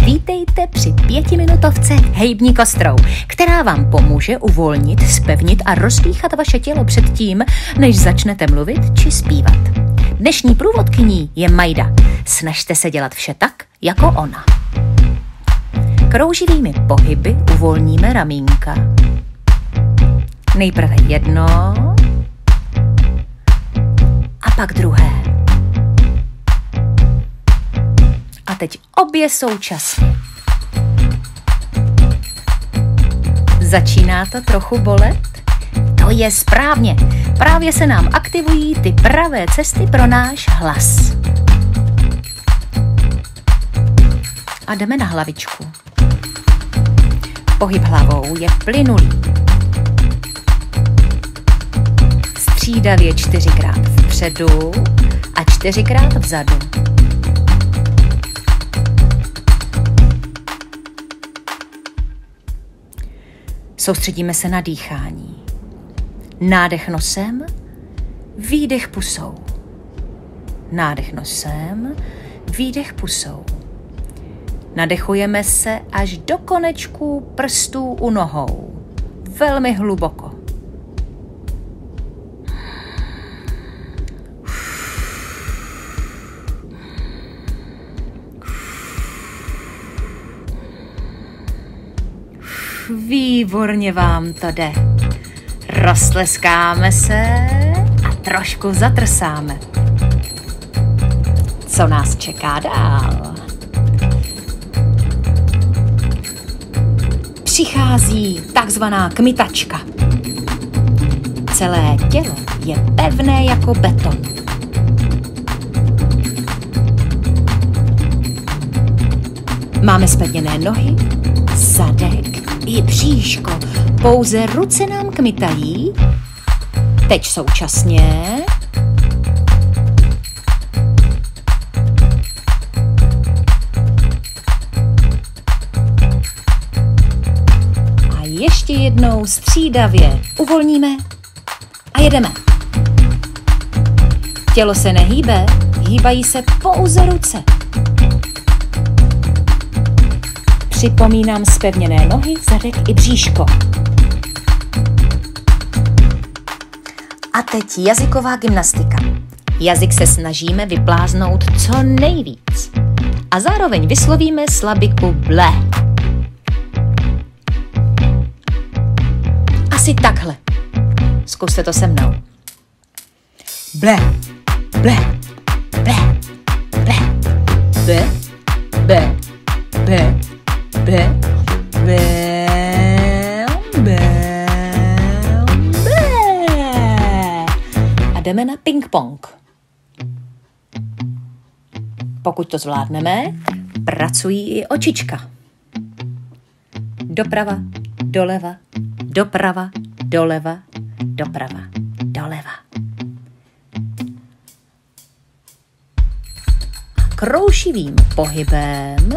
Vítejte při 5minutovce hejbní kostrou, která vám pomůže uvolnit, zpevnit a rozpíchat vaše tělo před tím, než začnete mluvit či zpívat. Dnešní průvodkyní je Majda. Snažte se dělat vše tak, jako ona. Krouživými pohyby uvolníme ramínka. Nejprve jedno a pak druhé. A teď obě současně. Začíná to trochu bolet? To je správně. Právě se nám aktivují ty pravé cesty pro náš hlas. A jdeme na hlavičku. Pohyb hlavou je plynulý. Střídavě 4krát vpředu a 4krát vzadu. Soustředíme se na dýchání. Nádech nosem, výdech pusou. Nádech nosem, výdech pusou. Nadechujeme se až do konečků prstů u nohou. Velmi hluboko. Výborně vám to jde. Roztleskáme se a trošku zatrsáme. Co nás čeká dál? Přichází takzvaná kmitačka. Celé tělo je pevné jako beton. Máme zpevněné nohy, zadek i bříško. Pouze ruce nám kmitají. Teď současně. A ještě jednou střídavě uvolníme a jedeme. Tělo se nehýbe, hýbají se pouze ruce. Připomínám zpevněné nohy, zadek i bříško. A teď jazyková gymnastika. Jazyk se snažíme vypláznout co nejvíc. A zároveň vyslovíme slabiku ble. Asi takhle. Zkuste to se mnou. Ble, ble, ble, ble, ble, ble, ble. Be, be, be, be. A jdeme na ping-pong. Pokud to zvládneme, pracují i očička. Doprava, doleva, doprava, doleva, doprava, doleva. Krouživým pohybem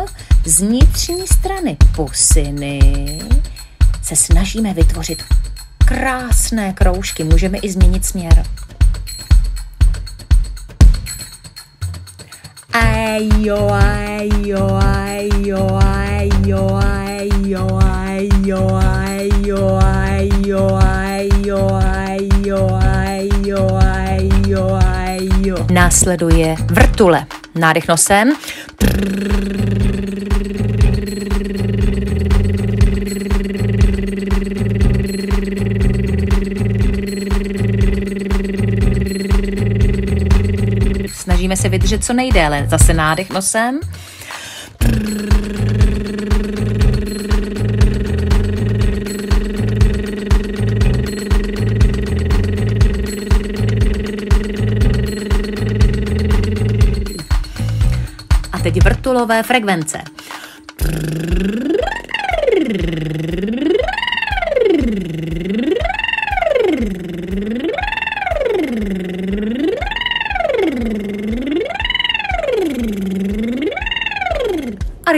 z vnitřní strany pusiny se snažíme vytvořit krásné kroužky. Můžeme i změnit směr. Ajo, ajo, ajo, ajo, ajo, ajo, ajo, ajo, ajo, ajo, ajo, ajo, ajo. Následuje vrtule. Nádech nosem. Snažíme se vydržet co nejdéle. Zase nádech nosem. A teď vrtulové frekvence.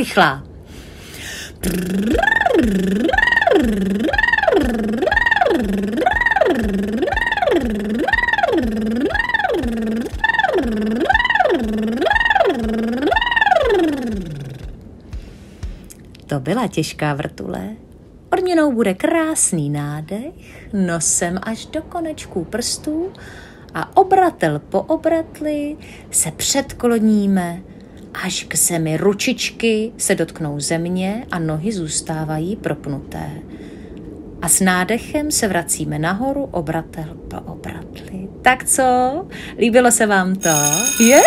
rychlá. To byla těžká vrtule. Odměnou bude krásný nádech, nosem až do konečků prstů a obratel po obratli se předkloníme, až k zemi ručičky se dotknou země a nohy zůstávají propnuté. A s nádechem se vracíme nahoru, obratel po obratli. Tak co? Líbilo se vám to? Yeah!